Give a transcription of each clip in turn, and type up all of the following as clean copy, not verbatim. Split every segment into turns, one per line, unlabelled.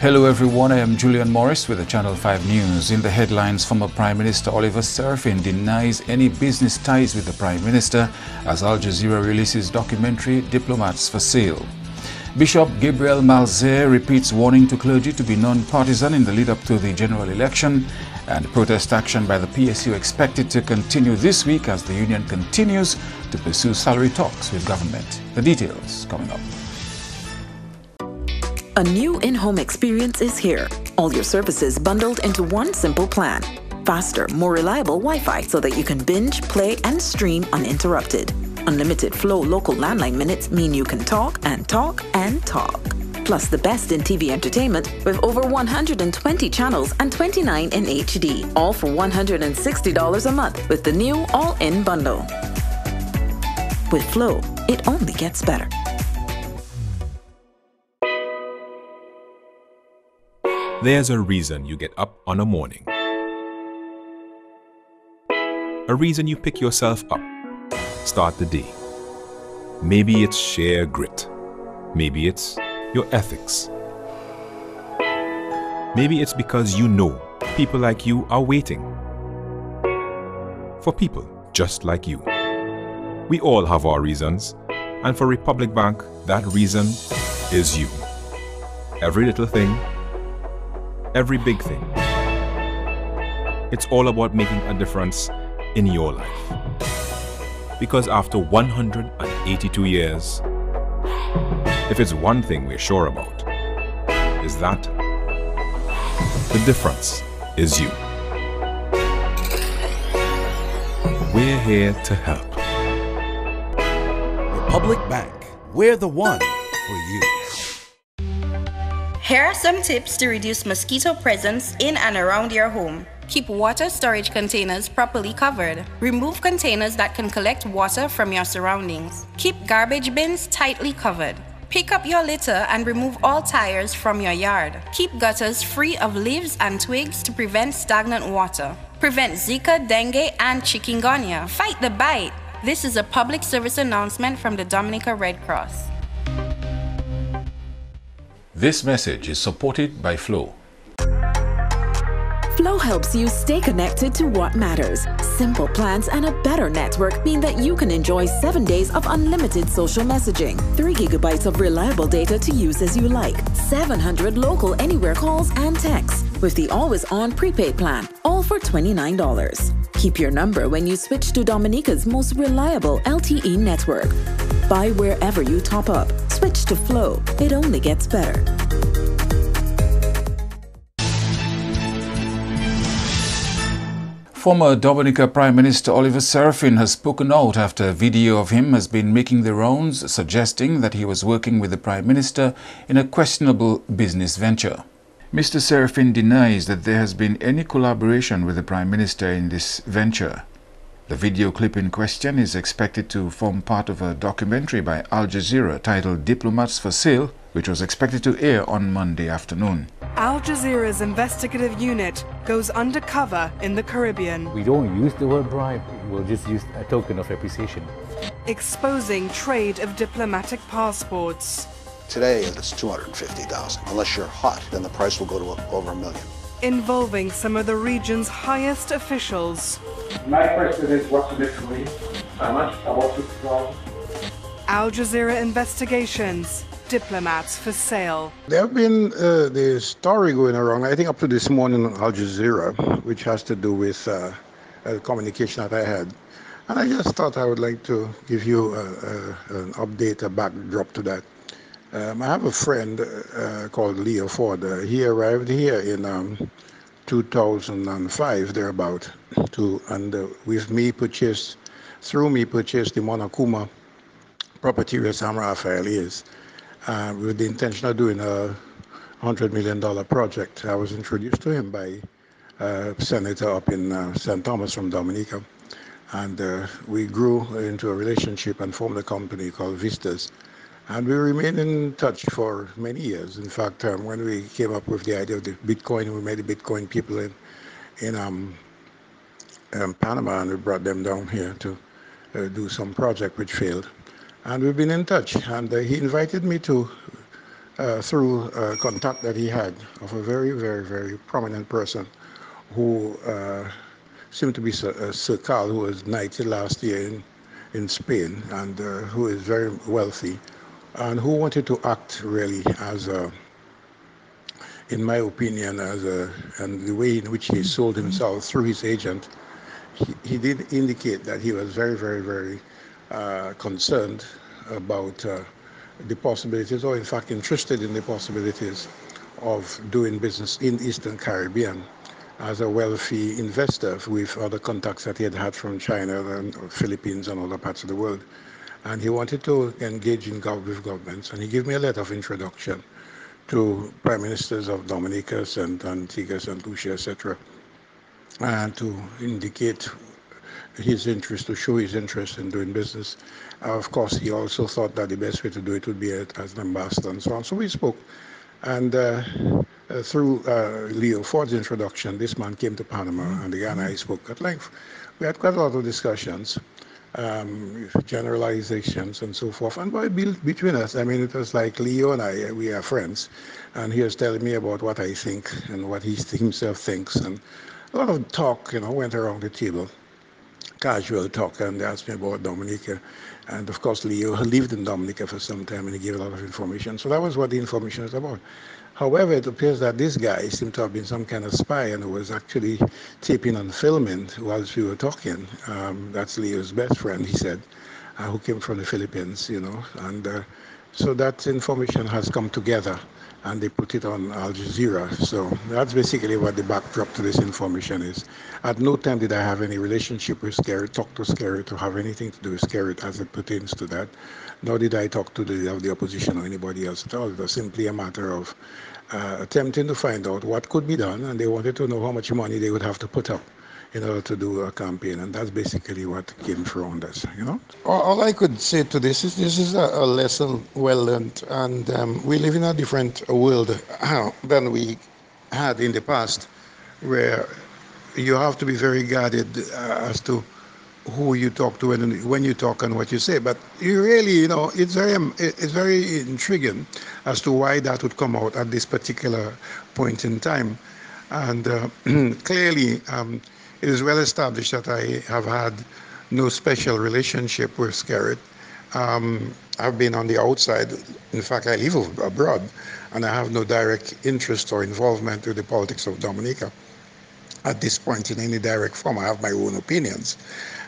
Hello everyone, I am Julian Morris with the Channel 5 News. In the headlines, former Prime Minister Oliver Serafin denies any business ties with the Prime Minister as Al Jazeera releases documentary Diplomats for Sale. Bishop Gabriel Malzer repeats warning to clergy to be non-partisan in the lead-up to the general election, and protest action by the PSU expected to continue this week as the union continues to pursue salary talks with government. The details coming up.
A new in-home experience is here. All your services bundled into one simple plan. Faster, more reliable Wi-Fi so that you can binge, play, and stream uninterrupted. Unlimited Flow local landline minutes mean you can talk and talk and talk. Plus the best in TV entertainment with over 120 channels and 29 in HD. All for $160 a month with the new all-in bundle. With Flow, it only gets better.
There's a reason you get up on a morning. A reason you pick yourself up, start the day. Maybe it's sheer grit. Maybe it's your ethics. Maybe it's because you know people like you are waiting. For people just like you. We all have our reasons, and for Republic Bank, that reason is you. Every little thing, every big thing. It's all about making a difference in your life. Because after 182 years, if it's one thing we're sure about, is that the difference is you. We're here to help.
Republic Bank, we're the one for you.
Here are some tips to reduce mosquito presence in and around your home. Keep water storage containers properly covered. Remove containers that can collect water from your surroundings. Keep garbage bins tightly covered. Pick up your litter and remove all tires from your yard. Keep gutters free of leaves and twigs to prevent stagnant water. Prevent Zika, dengue, and chikungunya. Fight the bite. This is a public service announcement from the Dominica Red Cross.
This message is supported by Flow.
Flow helps you stay connected to what matters. Simple plans and a better network mean that you can enjoy 7 days of unlimited social messaging, 3 gigabytes of reliable data to use as you like, 700 local anywhere calls and texts, with the always-on prepaid plan, all for $29. Keep your number when you switch to Dominica's most reliable LTE network. Buy wherever you top up. Switch to Flow. It only gets better.
Former Dominica Prime Minister Oliver Serafin has spoken out after a video of him has been making the rounds, suggesting that he was working with the Prime Minister in a questionable business venture. Mr. Serafin denies that there has been any collaboration with the Prime Minister in this venture. The video clip in question is expected to form part of a documentary by Al Jazeera titled Diplomats for Sale, which was expected to air on Monday afternoon.
Al Jazeera's investigative unit goes undercover in the Caribbean.
We don't use the word bribe, we'll just use a token of appreciation.
Exposing trade of diplomatic passports.
Today it's $250,000. Unless you're hot, then the price will go to over $1 million.
Involving some of the region's highest officials.
My question is, what's the next rate? How much? About 50,000?
Al Jazeera investigations. Diplomats for sale.
There have been the story going around, I think up to this morning on Al Jazeera, which has to do with a communication that I had. And I just thought I would like to give you an update, a backdrop to that. I have a friend called Leo Ford. He arrived here in 2005, thereabout, and with me purchased the Monokuma property where Sam Raphael is, with the intention of doing a $100 million project. I was introduced to him by a senator up in St. Thomas from Dominica, and we grew into a relationship and formed a company called Vistas. And we remained in touch for many years. In fact, when we came up with the idea of the Bitcoin, we met the Bitcoin people in Panama, and we brought them down here to do some project which failed. And we've been in touch. And he invited me to through contact that he had of a very, very, very prominent person who seemed to be Sir Carl, who was knighted last year in Spain, and who is very wealthy, and who wanted to act really as a, in my opinion, and the way in which he sold himself through his agent, he did indicate that he was very, very, very concerned about the possibilities, or in fact interested in the possibilities of doing business in Eastern Caribbean as a wealthy investor with other contacts that he had had from China and Philippines and other parts of the world. And he wanted to engage in with governments, and he gave me a letter of introduction to prime ministers of Dominica and Antigua, St. Lucia, etc., and to indicate his interest, to show his interest in doing business. Of course, he also thought that the best way to do it would be as an ambassador and so on. So we spoke. And through Leo Ford's introduction, this man came to Panama, and the guy and I spoke at length. We had quite a lot of discussions, generalizations and so forth. And between us, I mean, it was like Leo and I, we are friends. And he was telling me about what I think and what he himself thinks. And a lot of talk, went around the table, casual talk, and they asked me about Dominica. And of course, Leo lived in Dominica for some time, and he gave a lot of information. So that was what the information was about. However, it appears that this guy seemed to have been some kind of spy and was actually taping and filming whilst we were talking. That's Leo's best friend, he said, who came from the Philippines, and so that information has come together, and they put it on Al Jazeera. So that's basically what the backdrop to this information is. At no time did I have any relationship with Skerrit, talk to Skerrit, to have anything to do with Skerrit as it pertains to that. Nor did I talk to the opposition or anybody else at all. It was simply a matter of attempting to find out what could be done, and they wanted to know how much money they would have to put up in order to do a campaign, and that's basically what came from this. All I could say to this is a lesson well learned, and we live in a different world than we had in the past, where you have to be very guarded as to who you talk to and when you talk and what you say. But you really, it's very intriguing as to why that would come out at this particular point in time. And clearly, it is well established that I have had no special relationship with Skerrit. I've been on the outside. In fact, I live abroad, and I have no direct interest or involvement with the politics of Dominica at this point in any direct form. I have my own opinions.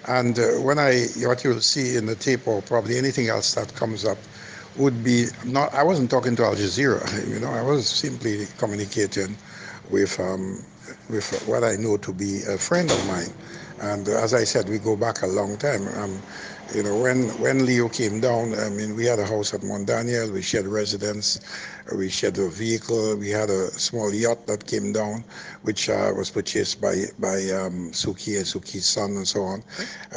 And what you'll see in the tape, or probably anything else that comes up, would be not. I wasn't talking to Al Jazeera. I was simply communicating with what I know to be a friend of mine. And as I said, we go back a long time. When Leo came down, I mean, we had a house at Mont Daniel, we shared residence, we shared a vehicle, we had a small yacht that came down, which was purchased by Suki and Suki's son and so on.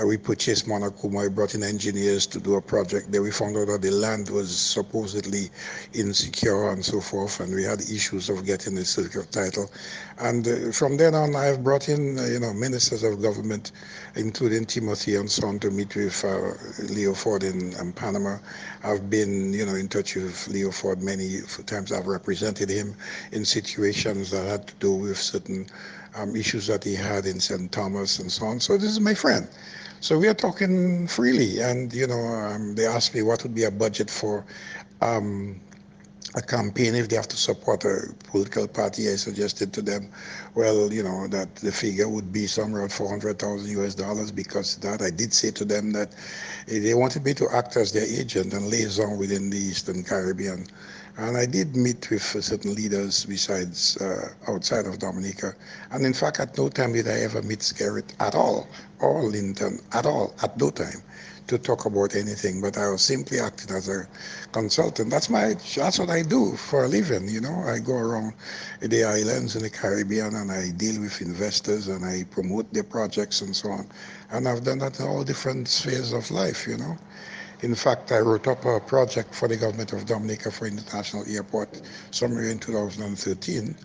We purchased Monacuma, we brought in engineers to do a project there. We found out that the land was supposedly insecure and so forth, and we had issues of getting the certificate of title. And from then on, I've brought in, ministers of government, including Timothy and so on, to meet with Leo Ford in Panama. I've been, in touch with Leo Ford many times. I've represented him in situations that had to do with certain issues that he had in St. Thomas and so on. So this is my friend. So we are talking freely, and they asked me what would be a budget for a campaign if they have to support a political party. I suggested to them, well, that the figure would be somewhere around $400,000 because that I did say to them that they wanted me to act as their agent and liaison within the Eastern Caribbean. And I did meet with certain leaders besides outside of Dominica. And in fact, at no time did I ever meet Skerrit at all, or Linton at all, at no time, to talk about anything. But I was simply acting as a consultant. That's what I do for a living. I go around the islands in the Caribbean, and I deal with investors, and I promote their projects and so on. And I've done that in all different spheres of life. In fact, I wrote up a project for the government of Dominica for International Airport somewhere in 2013.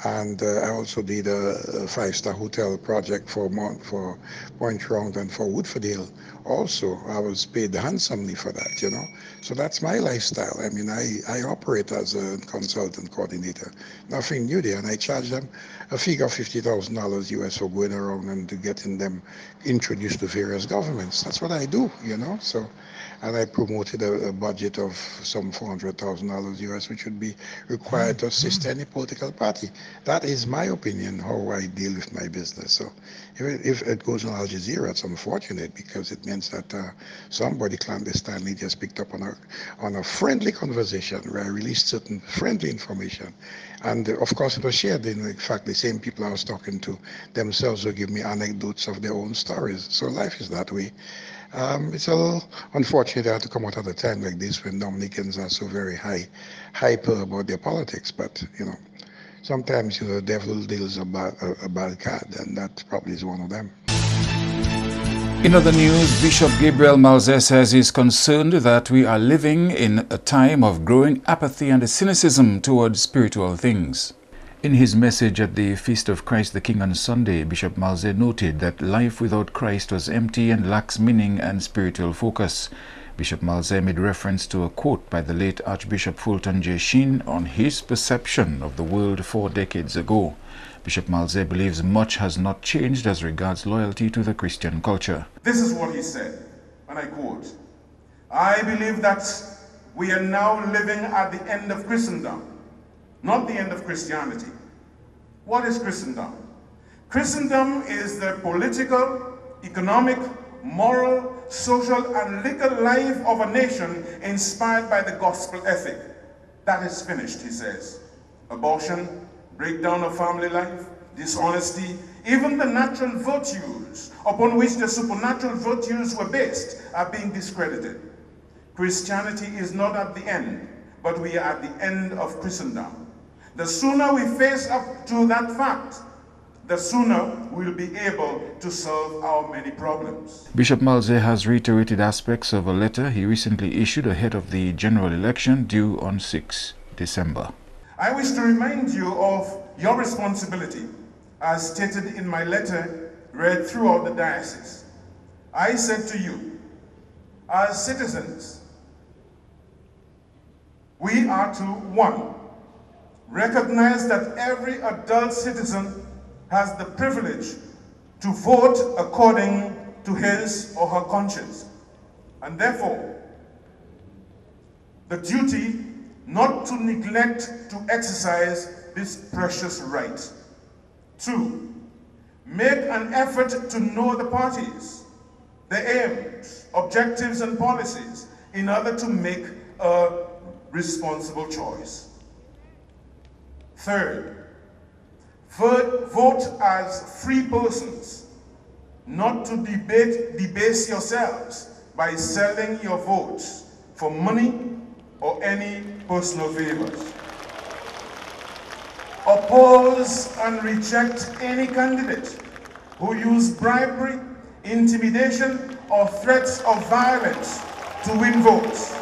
And I also did a five-star hotel project for Point Round and for Woodfordale. Also, I was paid handsomely for that, you know. So that's my lifestyle. I mean, I operate as a consultant coordinator. Nothing new there. And I charge them a figure of $50,000 US for going around and to getting them introduced to various governments. That's what I do, you know. So, and I promoted a budget of some $400,000 US, which would be required to assist any political party. That is my opinion, how I deal with my business. So if it goes on Al Jazeera, it's unfortunate because it means that somebody clandestinely just picked up on a friendly conversation where I released certain friendly information. And of course it was shared. In fact, the same people I was talking to themselves will give me anecdotes of their own stories. So life is that way. It's a little unfortunate I have to come out at a time like this when Dominicans are so very hyper about their politics, but you know, sometimes, you know, the devil deals a bad card, and that probably is one of them.
In other news, Bishop Gabriel Malze says he's concerned that we are living in a time of growing apathy and cynicism towards spiritual things. In his message at the Feast of Christ the King on Sunday, Bishop Malze noted that life without Christ was empty and lacks meaning and spiritual focus. Bishop Malze made reference to a quote by the late Archbishop Fulton J. Sheen on his perception of the world 4 decades ago. Bishop Malze believes much has not changed as regards loyalty to the Christian culture.
This is what he said, and I quote, "I believe that we are now living at the end of Christendom, not the end of Christianity." What is Christendom? Christendom is the political, economic, moral, social, and legal life of a nation inspired by the gospel ethic. That is finished, he says. Abortion, breakdown of family life, dishonesty, even the natural virtues upon which the supernatural virtues were based are being discredited. Christianity is not at the end, but we are at the end of Christendom. The sooner we face up to that fact, the sooner we'll be able to solve our many problems.
Bishop Malze has reiterated aspects of a letter he recently issued ahead of the general election due on 6 December.
I wish to remind you of your responsibility, as stated in my letter read throughout the diocese. I said to you, as citizens, we are to 1. Recognize that every adult citizen has the privilege to vote according to his or her conscience, and therefore the duty not to neglect to exercise this precious right. 2, make an effort to know the parties, their aims, objectives, and policies in order to make a responsible choice. 3rd, vote as free persons, not to debase yourselves by selling your votes for money or any personal favors. Oppose and reject any candidate who use bribery, intimidation, or threats of violence to win votes.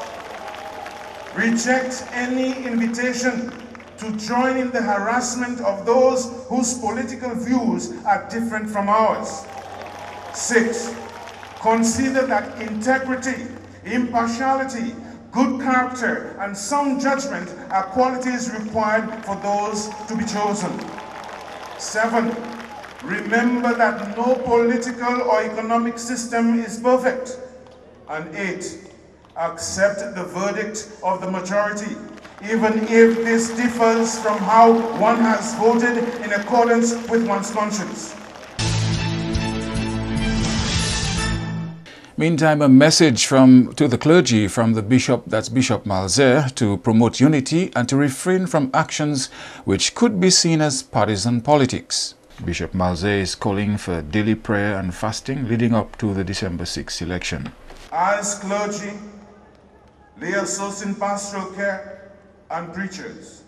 Reject any invitation to join in the harassment of those whose political views are different from ours. 6, consider that integrity, impartiality, good character, and sound judgment are qualities required for those to be chosen. 7, remember that no political or economic system is perfect. And 8, accept the verdict of the majority, even if this differs from how one has voted in accordance with one's conscience.
Meantime, a message to the clergy from the bishop, that's Bishop Malze, to promote unity and to refrain from actions which could be seen as partisan politics. Bishop Malze is calling for daily prayer and fasting leading up to the December 6th election.
As clergy, lay associates in pastoral care, and preachers,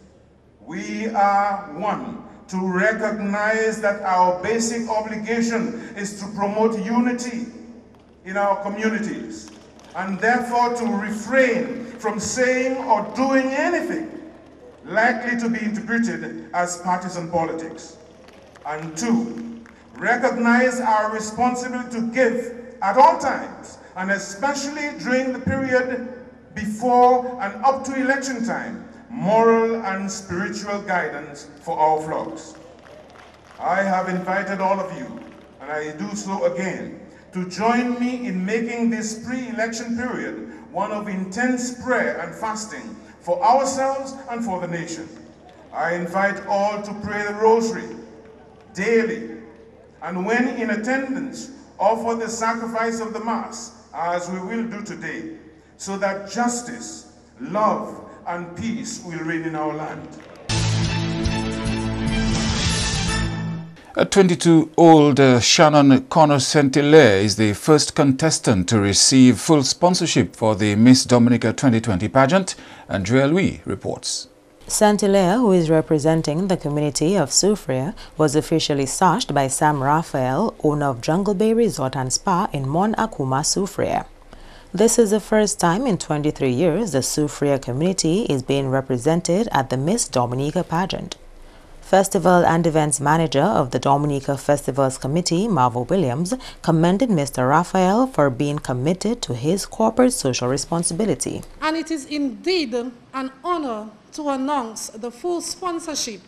we are one to recognize that our basic obligation is to promote unity in our communities, and therefore to refrain from saying or doing anything likely to be interpreted as partisan politics. And 2, recognize our responsibility to give at all times, and especially during the period before and up to election time, moral and spiritual guidance for our flocks. I have invited all of you, and I do so again, to join me in making this pre-election period one of intense prayer and fasting for ourselves and for the nation. I invite all to pray the rosary daily, and when in attendance, offer the sacrifice of the Mass, as we will do today, so that justice, love, and peace will reign in our land.
A 22-year-old Shannon Connor Saint-Hilaire is the first contestant to receive full sponsorship for the Miss Dominica 2020 pageant, Andrea Louis reports.
Saint-Hilaire, who is representing the community of Soufriere, was officially sashed by Sam Raphael, owner of Jungle Bay Resort and Spa in Mon Akuma, Soufriere. This is the first time in 23 years the Soufriere community is being represented at the Miss Dominica pageant. Festival and Events Manager of the Dominica Festivals Committee, Marvel Williams, commended Mr. Raphael for being committed to his corporate social responsibility.
And it is indeed an honor to announce the full sponsorship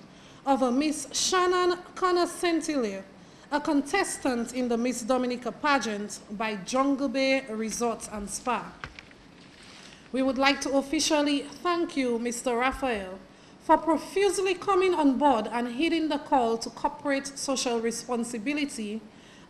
of a Miss Shannon Connor Saint-Hilaire, a contestant in the Miss Dominica pageant by Jungle Bay Resort and Spa. We would like to officially thank you, Mr. Raphael, for profusely coming on board and heeding the call to corporate social responsibility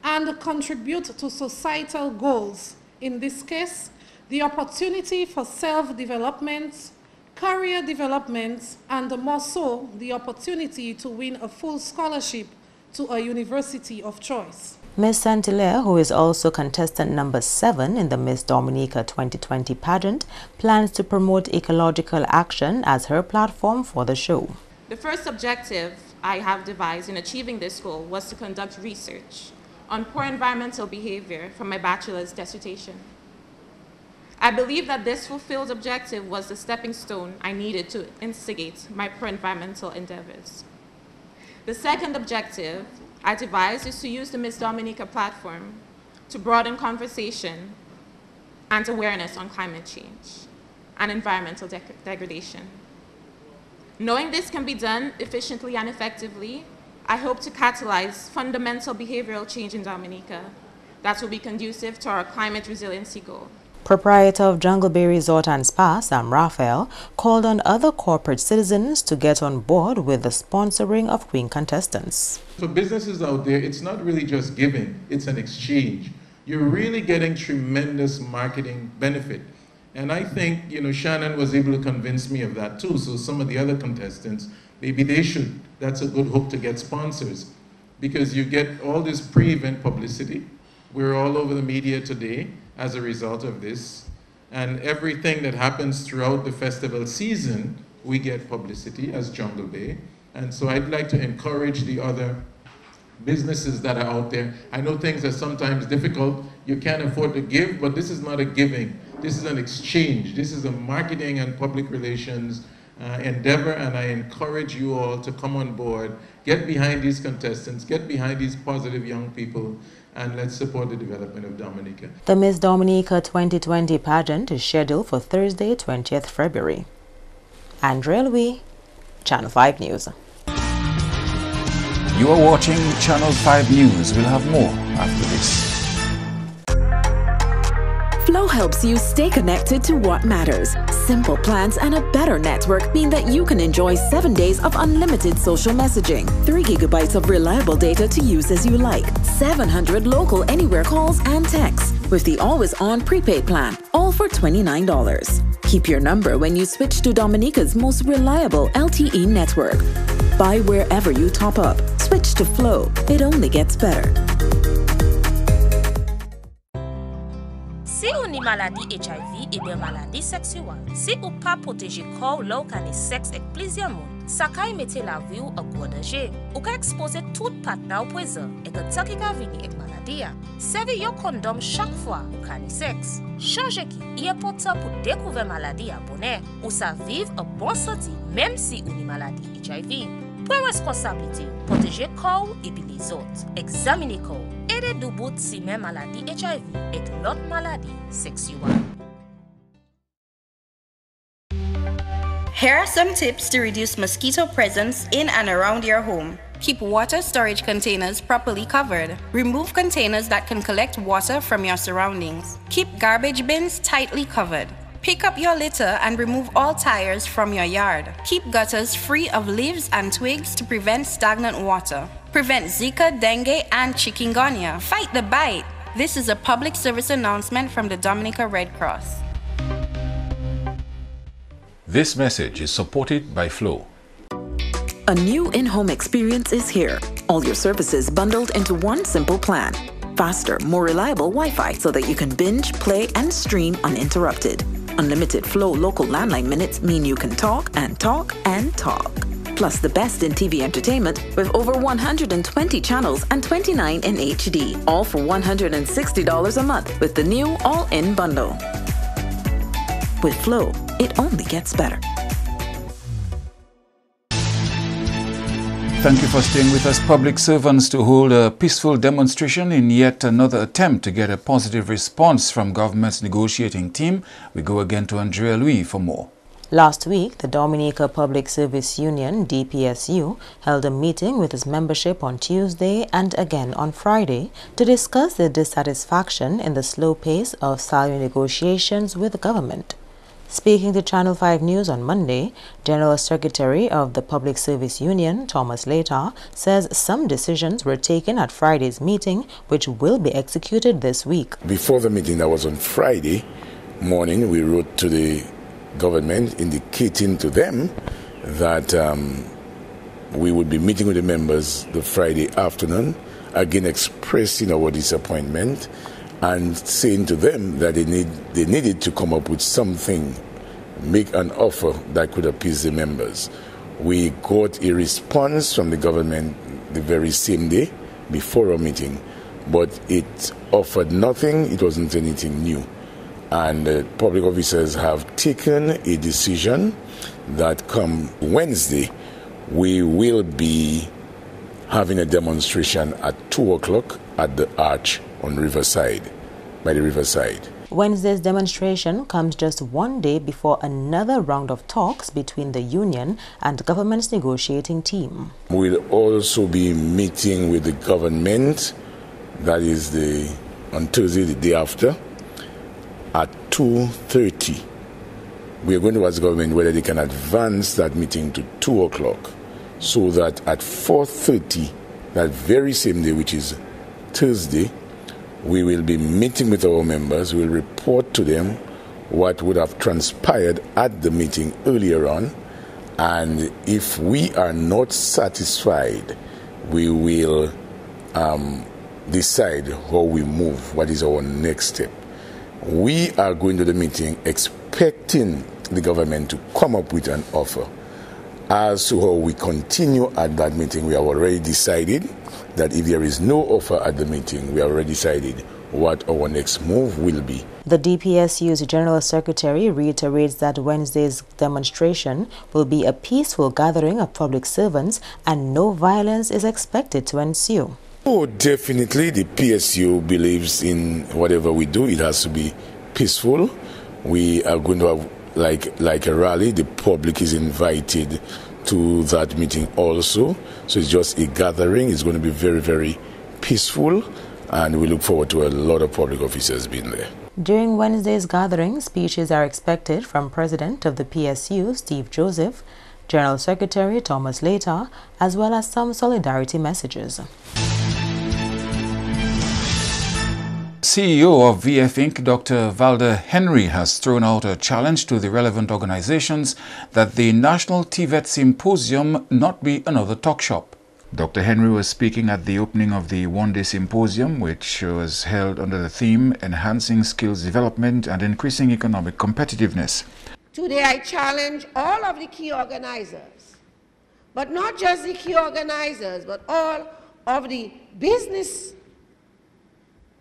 and contribute to societal goals. In this case, the opportunity for self-development, career development, and more so, the opportunity to win a full scholarship to a university of choice.
Miss Saint-Hilaire, who is also contestant number 7 in the Miss Dominica 2020 pageant, plans to promote ecological action as her platform for the show.
The first objective I have devised in achieving this goal was to conduct research on poor environmental behavior from my bachelor's dissertation. I believe that this fulfilled objective was the stepping stone I needed to instigate my pro-environmental endeavors. The second objective I devised is to use the Miss Dominica platform to broaden conversation and awareness on climate change and environmental degradation. Knowing this can be done efficiently and effectively, I hope to catalyze fundamental behavioral change in Dominica that will be conducive to our climate resiliency goal.
Proprietor of Jungle Bay Resort and Spa, Sam Raphael, called on other corporate citizens to get on board with the sponsoring of Queen contestants.
For businesses out there, it's not really just giving, it's an exchange. You're really getting tremendous marketing benefit. And I think, Shannon was able to convince me of that too. So some of the other contestants, maybe they should. That's a good hook to get sponsors, because you get all this pre-event publicity. We're all over the media today as a result of this. And everything that happens throughout the festival season, we get publicity as Jungle Bay. And so I'd like to encourage the other businesses that are out there. I know things are sometimes difficult. You can't afford to give, but this is not a giving. This is an exchange. This is a marketing and public relations endeavor, and I encourage you all to come on board, get behind these contestants, get behind these positive young people, and let's support the development of Dominica.
The Miss Dominica 2020 pageant is scheduled for Thursday, 20th February. Andrea Louis, Channel 5 News.
You are watching Channel 5 News. We'll have more after this.
Flow helps you stay connected to what matters. Simple plans and a better network mean that you can enjoy 7 days of unlimited social messaging, 3 gigabytes of reliable data to use as you like, 700 local anywhere calls and texts with the always-on prepaid plan, all for $29. Keep your number when you switch to Dominica's most reliable LTE network. Buy wherever you top up. Switch to Flow. It only gets better.
Si ou ni maladie HIV et bien maladie sexuelle, si ou pas protéger corps, l'eau ka ni sexe avec plusieurs monde, Sakai mette la vie ou a gros danger. Ou ka expose tout partner ou poison et que taki ka vini ek maladie. Servi yo condom chaque fois ou ka ni sexe. Change ki, y est important pour découvrir maladie à bonnet ou ça vive un bon sorti même si ou ni maladie HIV. Prends responsabilité, protéger corps et puis les autres. Examiner corps. Aider du bout si même maladie HIV et l'autre maladie sexuelle.
Here are some tips to reduce mosquito presence in and around your home. Keep water storage containers properly covered. Remove containers that can collect water from your surroundings. Keep garbage bins tightly covered. Pick up your litter and remove all tires from your yard. Keep gutters free of leaves and twigs to prevent stagnant water. Prevent Zika, dengue, and chikungunya. Fight the bite. This is a public service announcement from the Dominica Red Cross.
This message is supported by Flow.
A new in-home experience is here. All your services bundled into one simple plan. Faster, more reliable Wi-Fi so that you can binge, play, and stream uninterrupted. Unlimited Flow local landline minutes mean you can talk and talk and talk. Plus the best in TV entertainment with over 120 channels and 29 in HD. All for $160 a month with the new all-in bundle. With Flow, it only gets better.
Thank you for staying with us, public servants, to hold a peaceful demonstration in yet another attempt to get a positive response from government's negotiating team. We go again to Andrea Louis for more.
Last week, the Dominica Public Service Union, DPSU, held a meeting with its membership on Tuesday and again on Friday to discuss their dissatisfaction in the slow pace of salary negotiations with the government. Speaking to Channel 5 News on Monday, General Secretary of the Public Service Union, Thomas Later, says some decisions were taken at Friday's meeting which will be executed this week.
Before the meeting that was on Friday morning, we wrote to the government indicating to them that we would be meeting with the members the Friday afternoon, again expressing our disappointment and saying to them that they needed to come up with something, make an offer that could appease the members. We got a response from the government the very same day before our meeting, but it offered nothing, it wasn't anything new. And public officers have taken a decision that come Wednesday, we will be having a demonstration at 2 o'clock at the Arch on Riverside, by the Riverside.
Wednesday's demonstration comes just one day before another round of talks between the union and government's negotiating team.
We'll also be meeting with the government, that is on Thursday, the day after, at 2:30. We are going to ask the government whether they can advance that meeting to 2 o'clock so that at 4:30, that very same day, which is Thursday, we will be meeting with our members. We'll report to them what would have transpired at the meeting earlier on. And if we are not satisfied, we will decide how we move, what is our next step. We are going to the meeting expecting the government to come up with an offer. As to how we continue at that meeting, we have already decided that if there is no offer at the meeting, we have already decided what our next move will be.
The DPSU's General Secretary reiterates that Wednesday's demonstration will be a peaceful gathering of public servants and no violence is expected to ensue.
Oh, definitely. The PSU believes in whatever we do, it has to be peaceful. We are going to have like a rally. The public is invited to that meeting also. So it's just a gathering. It's going to be very, very peaceful. And we look forward to a lot of public officers being there.
During Wednesday's gathering, speeches are expected from President of the PSU, Steve Joseph, General Secretary Thomas Later, as well as some solidarity messages.
CEO of VF Inc., Dr. Valda Henry, has thrown out a challenge to the relevant organizations that the National TVET Symposium not be another talk shop. Dr. Henry was speaking at the opening of the one-day symposium, which was held under the theme Enhancing Skills Development and Increasing Economic Competitiveness.
Today I challenge all of the key organizers but not just the key organizers, but all of the business,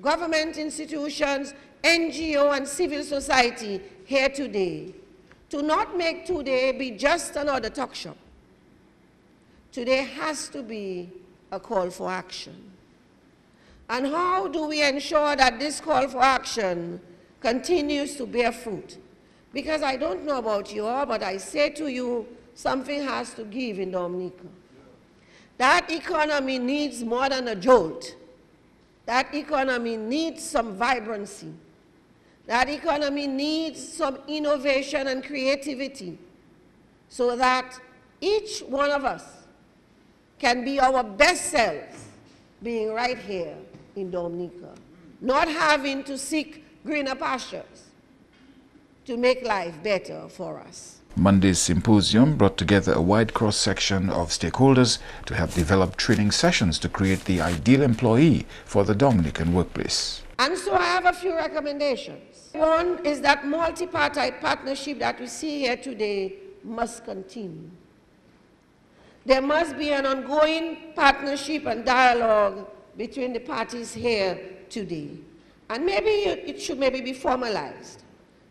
government institutions, NGO and civil society here today, to not make today be just another talk shop. Today has to be a call for action. And how do we ensure that this call for action continues to bear fruit? Because I don't know about you all, but I say to you, something has to give in Dominica. That economy needs more than a jolt. That economy needs some vibrancy. That economy needs some innovation and creativity so that each one of us can be our best selves being right here in Dominica, not having to seek greener pastures to make life better for us.
Monday's symposium brought together a wide cross-section of stakeholders to help develop training sessions to create the ideal employee for the Dominican workplace.
And so I have a few recommendations. One is that multi-party partnership that we see here today must continue. There must be an ongoing partnership and dialogue between the parties here today. And maybe it should be formalized,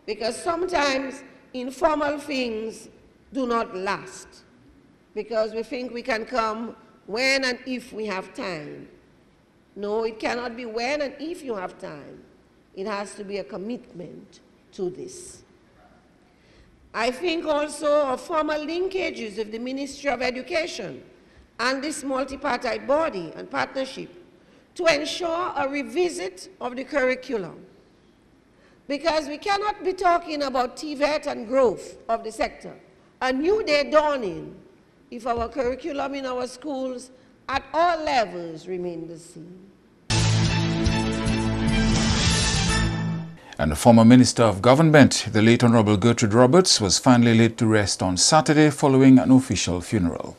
because sometimes informal things do not last, because we think we can come when and if we have time. No, it cannot be when and if you have time. It has to be a commitment to this. I think also of formal linkages with the Ministry of Education and this multi-party body and partnership to ensure a revisit of the curriculum. Because we cannot be talking about TVET and growth of the sector, a new day dawning, if our curriculum in our schools at all levels remain the same.
And the former Minister of Government, the late Honorable Gertrude Roberts, was finally laid to rest on Saturday following an official funeral.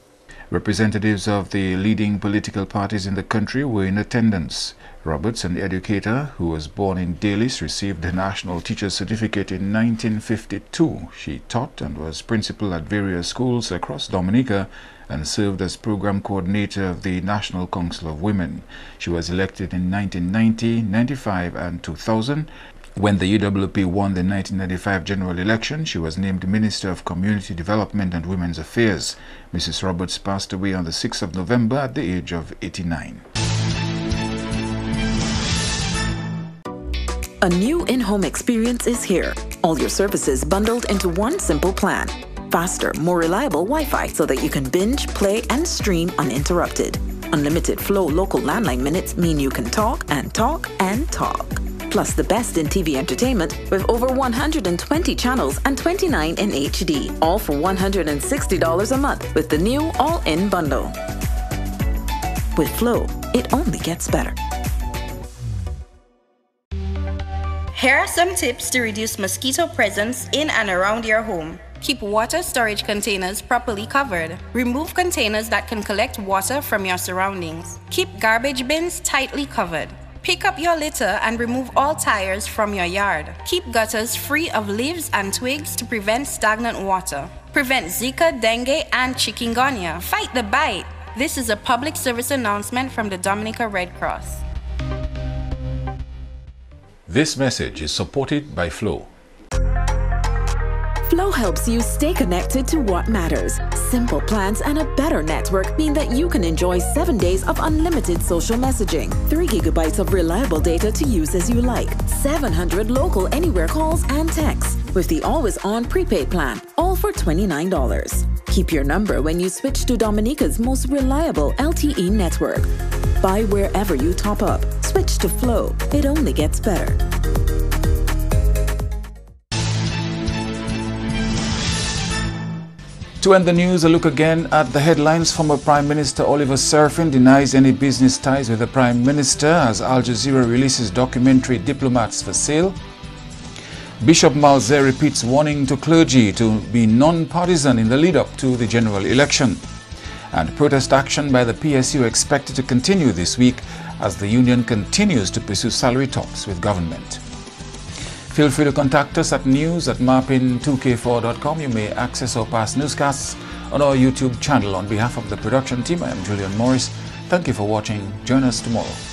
Representatives of the leading political parties in the country were in attendance. Roberts, an educator who was born in Dalis, received the National Teacher's Certificate in 1952. She taught and was principal at various schools across Dominica and served as program coordinator of the National Council of Women. She was elected in 1990, 95 and 2000. When the UWP won the 1995 general election, she was named Minister of Community Development and Women's Affairs. Mrs. Roberts passed away on the 6th of November at the age of 89.
A new in-home experience is here. All your services bundled into one simple plan. Faster, more reliable Wi-Fi so that you can binge, play, and stream uninterrupted. Unlimited flow local landline minutes mean you can talk and talk and talk. Plus the best in TV entertainment with over 120 channels and 29 in HD, all for $160 a month with the new all-in bundle. With Flow, it only gets better.
Here are some tips to reduce mosquito presence in and around your home. Keep water storage containers properly covered. Remove containers that can collect water from your surroundings. Keep garbage bins tightly covered. Pick up your litter and remove all tires from your yard. Keep gutters free of leaves and twigs to prevent stagnant water. Prevent Zika, dengue, and chikungunya. Fight the bite. This is a public service announcement from the Dominica Red Cross.
This message is supported by Flow.
Flow helps you stay connected to what matters. Simple plans and a better network mean that you can enjoy 7 days of unlimited social messaging, 3 gigabytes of reliable data to use as you like, 700 local anywhere calls and texts with the always-on prepaid plan, all for $29. Keep your number when you switch to Dominica's most reliable LTE network. Buy wherever you top up. Switch to Flow. It only gets better.
To end the news, a look again at the headlines. Former Prime Minister Oliver Serfin denies any business ties with the Prime Minister as Al Jazeera releases documentary Diplomats for Sale. Bishop Malze repeats warning to clergy to be non-partisan in the lead-up to the general election. And protest action by the PSU expected to continue this week as the union continues to pursue salary talks with government. Feel free to contact us at news@marpin2k4.com. You may access our past newscasts on our YouTube channel. On behalf of the production team, I am Julian Morris. Thank you for watching. Join us tomorrow.